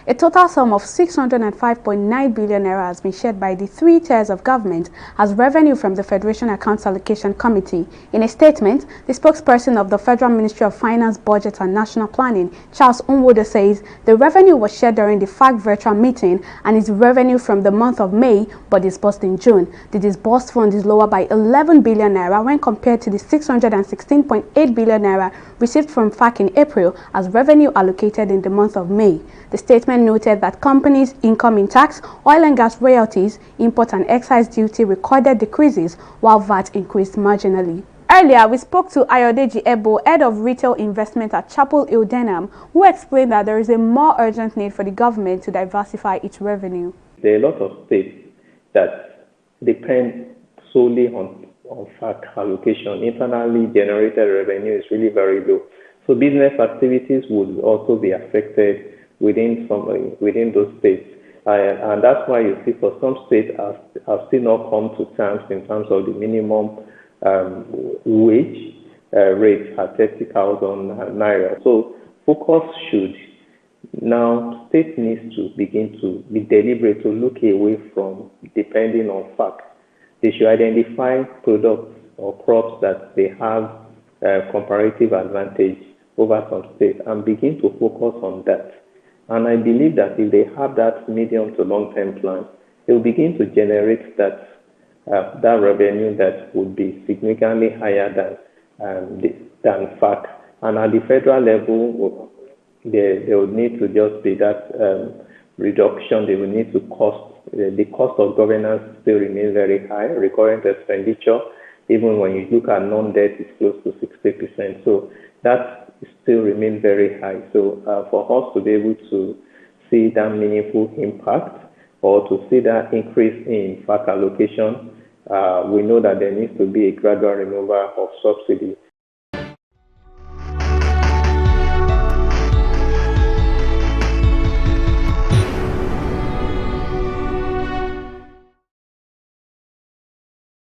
A total sum of 605.9 billion naira has been shared by the three tiers of government as revenue from the Federation Accounts Allocation Committee. In a statement, the spokesperson of the Federal Ministry of Finance, Budget and National Planning, Charles Nwodo, says the revenue was shared during the FAAC virtual meeting and is revenue from the month of May but disbursed in June. The disbursed fund is lower by 11 billion naira when compared to the 616.8 billion naira received from FAAC in April as revenue allocated in the month of May. The statement noted that companies' income in tax, oil and gas royalties, import and excise duty recorded decreases while VAT increased marginally. Earlier, we spoke to Ayodeji Ebo, head of retail investment at Chapel Hill Denham, who explained that there is a more urgent need for the government to diversify its revenue. There are a lot of states that depend solely on FAAC allocation. Internally generated revenue is really very low. So business activities would also be affected within those states. And that's why you see for some states have still not come to terms in terms of the minimum wage rate at 30,000 naira. So focus should now, state needs to begin to be deliberate to look away from depending on FAAC. They should identify products or crops that they have comparative advantage over some states and begin to focus on that. And I believe that if they have that medium to long-term plan, they will begin to generate that revenue that would be significantly higher than FAAC. And at the federal level, there would need to just be that reduction. They will need to the cost of governance still remains very high. Recurrent expenditure, even when you look at non-debt, is close to 60%. So that still remains very high. So for us to be able to see that meaningful impact or to see that increase in FAAC allocation, we know that there needs to be a gradual removal of subsidy.